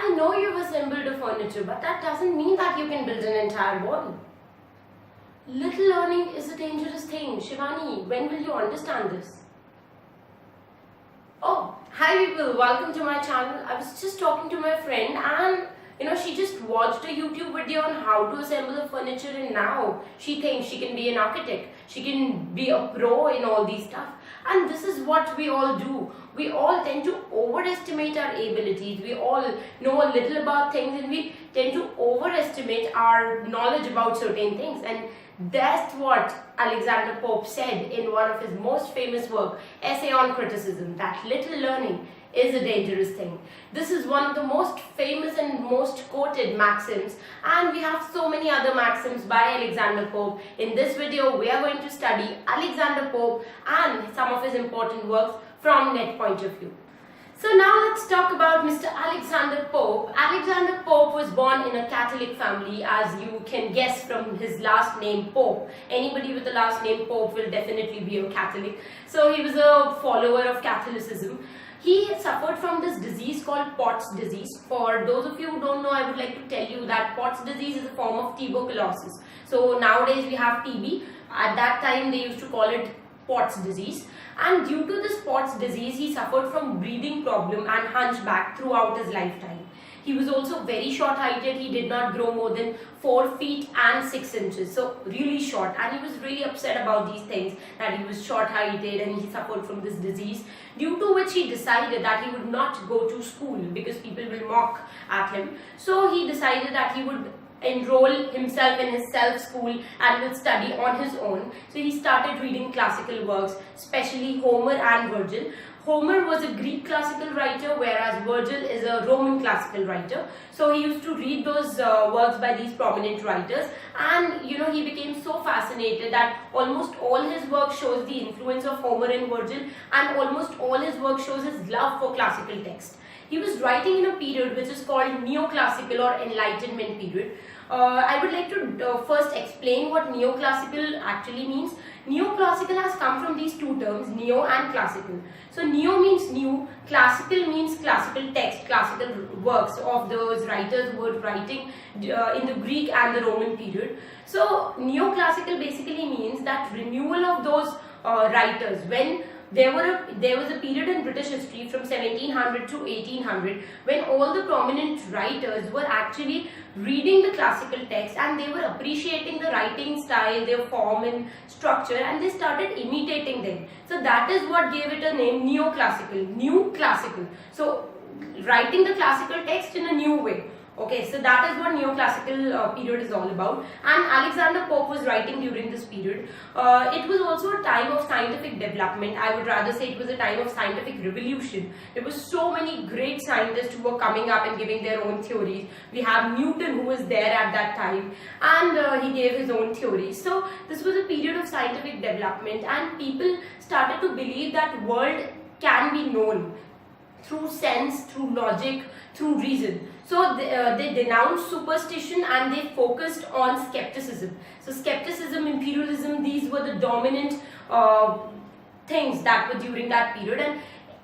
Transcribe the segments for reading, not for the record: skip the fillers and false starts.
I know you've assembled a furniture, but that doesn't mean that you can build an entire wall. Little learning is a dangerous thing. Shivani, when will you understand this? Oh, hi people, welcome to my channel. I was just talking to my friend and she just watched a YouTube video on how to assemble a furniture, and now she thinks she can be an architect. She can be a pro in all these stuff. And this is what we all do. We all tend to overestimate our abilities. We all know a little about things and we tend to overestimate our knowledge about certain things. And that's what Alexander Pope said in one of his most famous work, Essay on Criticism, that little learning is a dangerous thing. This is one of the most famous and most quoted maxims, and we have so many other maxims by Alexander Pope. In this video, we are going to study Alexander Pope and some of his important works from NET point of view. So now let's talk about Mr. Alexander Pope. Alexander Pope was born in a Catholic family, as you can guess from his last name Pope. Anybody with the last name Pope will definitely be a Catholic. So he was a follower of Catholicism. He suffered from this disease called Pott's disease. For those of you who don't know, I would like to tell you that Pott's disease is a form of tuberculosis. So nowadays we have TB. At that time they used to call it Pott's disease. And due to this Pott's disease, he suffered from breathing problem and hunchback throughout his lifetime. He was also very short-heighted. He did not grow more than 4 feet and 6 inches. So really short. And he was really upset about these things, that he was short-heighted and he suffered from this disease. Due to which he decided that he would not go to school because people will mock at him. So he decided that he would enroll himself in his self-school and will study on his own. So he started reading classical works, especially Homer and Virgil. Homer was a Greek classical writer, whereas Virgil is a Roman classical writer. So he used to read those works by these prominent writers, and he became so fascinated that almost all his work shows the influence of Homer and Virgil, and almost all his work shows his love for classical text. He was writing in a period which is called Neoclassical or Enlightenment period. I would like to first explain what Neoclassical actually means. Neoclassical has come from these two terms, neo and classical. So neo means new, classical means classical text, classical works of those writers who were writing in the Greek and the Roman period. So neoclassical basically means that renewal of those writers. When there was a period in British history from 1700 to 1800 when all the prominent writers were actually reading the classical text and they were appreciating the writing style, their form and structure, and they started imitating them. So that is what gave it a name, neoclassical, new classical. So writing the classical text in a new way. Okay, so that is what neoclassical period is all about, and Alexander Pope was writing during this period. It was also a time of scientific development. I would rather say it was a time of scientific revolution. There were so many great scientists who were coming up and giving their own theories. We have Newton, who was there at that time, and he gave his own theories. So this was a period of scientific development, and people started to believe that world can be known through sense, through logic, through reason. So they denounced superstition and they focused on skepticism. So skepticism, empiricism, these were the dominant things that were during that period. And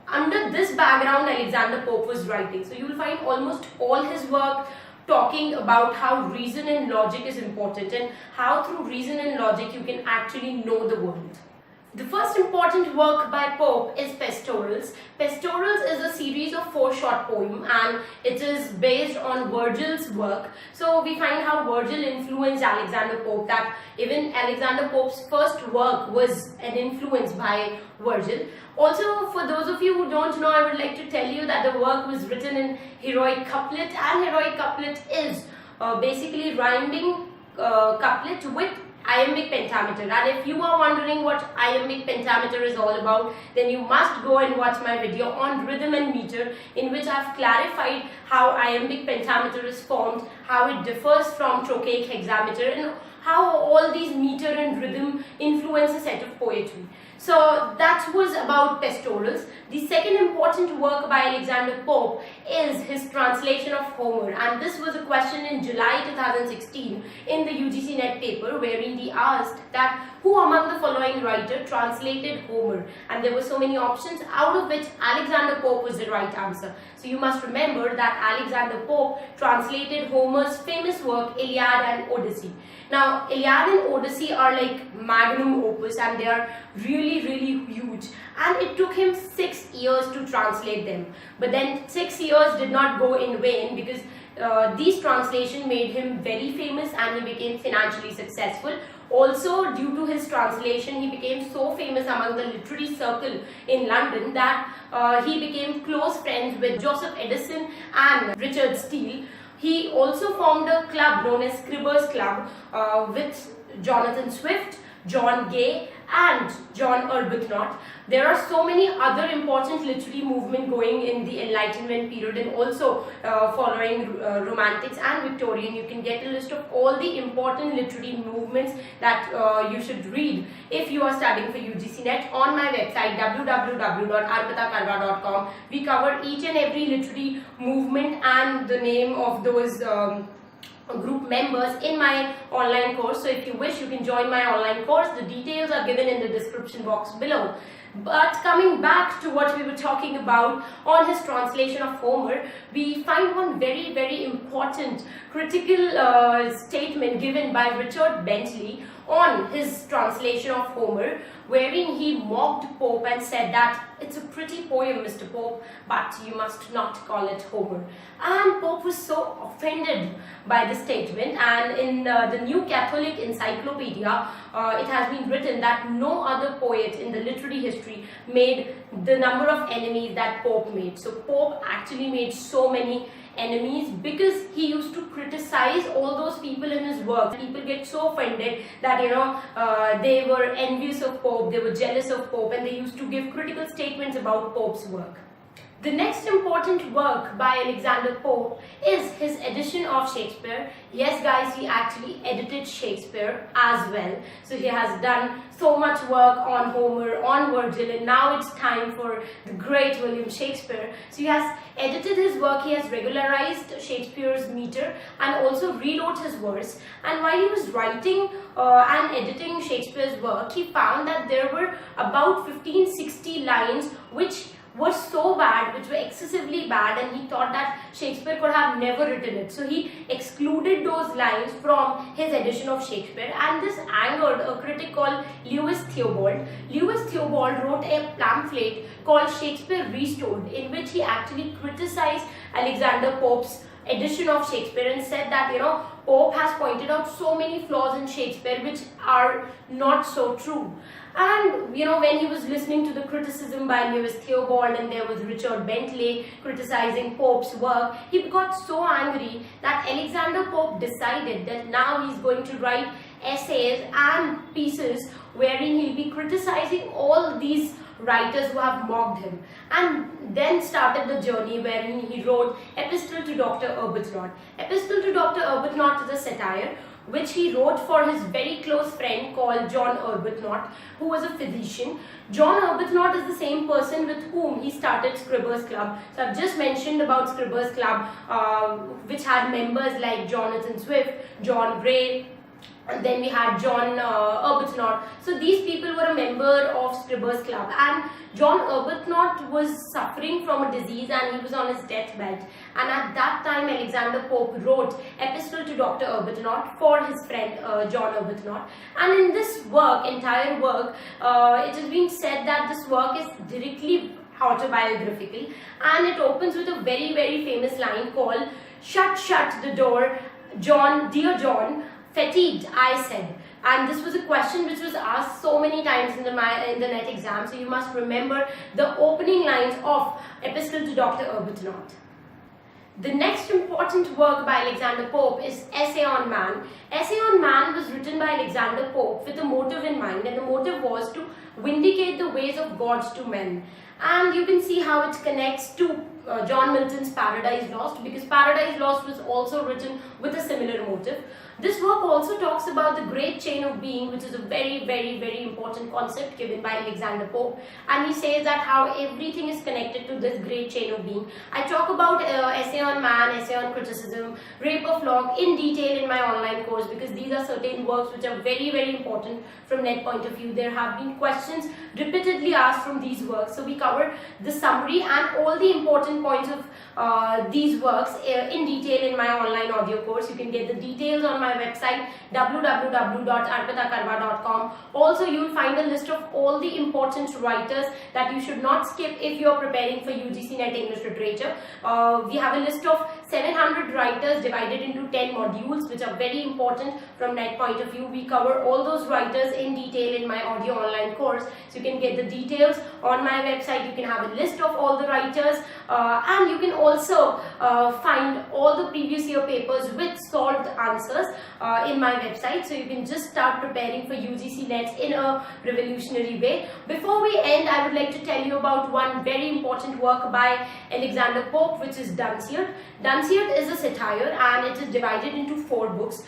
under this background, Alexander Pope was writing. So you will find almost all his work talking about how reason and logic is important and how through reason and logic you can actually know the world. The first important work by Pope is Pastorals. Pastorals is a series of 4 short poems and it is based on Virgil's work. So we find how Virgil influenced Alexander Pope, that even Alexander Pope's first work was an influence by Virgil. Also, for those of you who don't know, I would like to tell you that the work was written in heroic couplet, and heroic couplet is basically rhyming couplet with iambic pentameter. And if you are wondering what iambic pentameter is all about, then you must go and watch my video on rhythm and meter, in which I have clarified how iambic pentameter is formed, how it differs from trochaic hexameter, and how all these meter and rhythm influence a set of poetry. So that was about pastorals. The second important work by Alexander Pope is his translation of Homer, and this was a question in July 2016 in the UGC NET paper, wherein he asked that who among the following writer translated Homer, and there were so many options, out of which Alexander Pope was the right answer. So you must remember that Alexander Pope translated Homer's famous work Iliad and Odyssey. Now Iliad and Odyssey are like magnum opus, and they are really huge, and it took him 6 years to translate them. But then 6 years did not go in vain, because these translations made him very famous and he became financially successful. Also, due to his translation, he became so famous among the literary circle in London that he became close friends with Joseph Edison and Richard Steele. He also formed a club known as Scribner's Club with Jonathan Swift, John Gay and John Arbuthnot. There are so many other important literary movements going in the Enlightenment period, and also following Romantics and Victorian. You can get a list of all the important literary movements that you should read if you are studying for UGC NET on my website www.arpitakarwa.com. We cover each and every literary movement and the name of those group members in my online course. So if you wish, you can join my online course. The details are given in the description box below. But coming back to what we were talking about on his translation of Homer, we find one very important critical statement given by Richard Bentley on his translation of Homer, wherein he mocked Pope and said that it's a pretty poem, Mr. Pope, but you must not call it Homer. And Pope was so offended by this statement, and in the New Catholic Encyclopedia, it has been written that no other poet in the literary history made the number of enemies that Pope made. So Pope actually made so many enemies because he used to criticize all those people in his work. People get so offended that they were envious of Pope, they were jealous of Pope, and they used to give critical statements about Pope's work. The next important work by Alexander Pope is his edition of Shakespeare. Yes guys, he actually edited Shakespeare as well. So he has done so much work on Homer, on Virgil, and now it's time for the great William Shakespeare. So he has edited his work, he has regularized Shakespeare's meter and also rewrote his verse. And while he was writing and editing Shakespeare's work, he found that there were about 1560 lines which were so bad, which were excessively bad, and he thought that Shakespeare could have never written it. So he excluded those lines from his edition of Shakespeare, and this angered a critic called Lewis Theobald. Lewis Theobald wrote a pamphlet called Shakespeare Restored, in which he actually criticized Alexander Pope's edition of Shakespeare and said that Pope has pointed out so many flaws in Shakespeare which are not so true. And when he was listening to the criticism by Lewis Theobald, and there was Richard Bentley criticizing Pope's work, he got so angry that Alexander Pope decided that now he's going to write essays and pieces wherein he'll be criticizing all these writers who have mocked him, and then started the journey wherein he wrote Epistle to Dr. Arbuthnot. Epistle to Dr. Arbuthnot is a satire which he wrote for his very close friend called John Arbuthnot, who was a physician. John Arbuthnot is the same person with whom he started Scribner's Club. So I've just mentioned about Scribner's Club, which had members like Jonathan Swift, John Gray, and then we had John Arbuthnot. So these people were a member of Scribner's Club, and John Arbuthnot was suffering from a disease and he was on his deathbed. And at that time, Alexander Pope wrote Epistle to Dr. Arbuthnot for his friend John Arbuthnot. And in this work, entire work, it has been said that this work is directly autobiographical, and it opens with a very famous line called "Shut, shut the door, John, dear John, fatigued, I said." And this was a question which was asked so many times in the NET exam, so you must remember the opening lines of Epistle to Dr. Arbuthnot. The next important work by Alexander Pope is Essay on Man. Essay on Man was written by Alexander Pope with a motive in mind, and the motive was to vindicate the ways of gods to men. And you can see how it connects to John Milton's Paradise Lost, because Paradise Lost was also written with a similar motive. This work also talks about the great chain of being, which is a very important concept given by Alexander Pope, and he says that how everything is connected to this great chain of being. I talk about Essay on Man, Essay on Criticism, Rape of Locke in detail in my online course, because these are certain works which are very important from NET point of view. There have been questions repeatedly asked from these works, so we cover the summary and all the important points of these works in detail in my online audio course. You can get the details on my website www.arpitakarwa.com. Also, you will find a list of all the important writers that you should not skip if you are preparing for UGC NET English Literature. We have a list of 700 writers divided into 10 modules, which are very important from NET point of view. We cover all those writers in detail in my audio online course, so you can get the details on my website. You can have a list of all the writers, and you can also find all the previous year papers with solved answers in my website, so you can just start preparing for UGC NET in a revolutionary way. Before we end, I would like to tell you about one very important work by Alexander Pope, which is Dunciad. Dunciad is a satire, and it is divided into 4 books.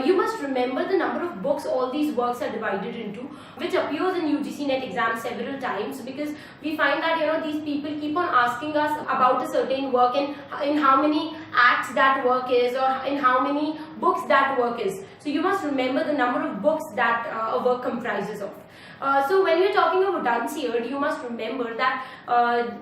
You must remember the number of books all these works are divided into, which appears in UGC NET exam several times, because we find that these people keep on asking us about a certain work and in how many acts that work is, or in how many books that work is. So you must remember the number of books that a work comprises of. So when we're talking about Dunciad, you must remember that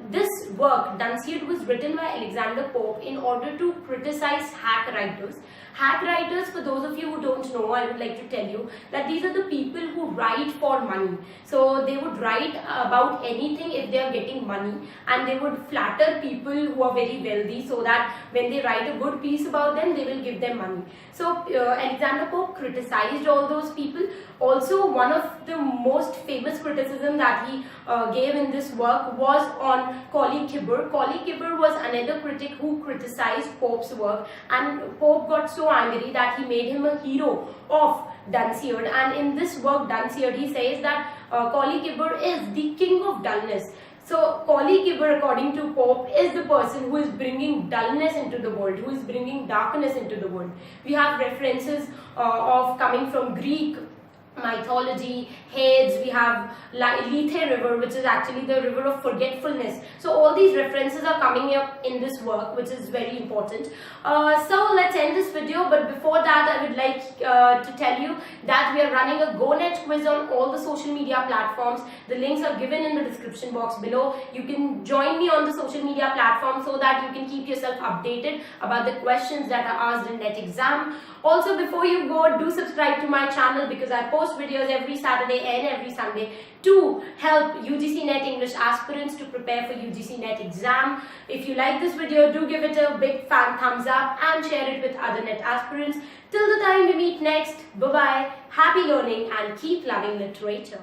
this work, Dunciad, was written by Alexander Pope in order to criticize hack writers. Hack writers, for those of you who don't know, I would like to tell you that these are the people who write for money. So they would write about anything if they are getting money, and they would flatter people who are very wealthy, so that when they write a good piece about them, they will give them money. So Alexander Pope criticized all those people. Also, one of the most famous criticism that he gave in this work was on Colley Gibber. Colley Gibber was another critic who criticized Pope's work, and Pope got so angry that he made him a hero of Dunciad. And in this work, Dunciad, he says that Colley Gibber is the king of dullness. So Colley Gibber, according to Pope, is the person who is bringing dullness into the world, who is bringing darkness into the world. We have references of coming from Greek mythology, Hades, we have Lethe river, which is actually the river of forgetfulness. So all these references are coming up in this work, which is very important. So let's end this video, but before that I would like to tell you that we are running a GoNet quiz on all the social media platforms. The links are given in the description box below. You can join me on the social media platform so that you can keep yourself updated about the questions that are asked in NET exam. Also, before you go, do subscribe to my channel, because I post videos every Saturday and every Sunday to help UGC NET English aspirants to prepare for UGC NET exam. If you like this video, do give it a big fan thumbs up and share it with other NET aspirants. Till the time we meet next, bye-bye, happy learning and keep loving literature.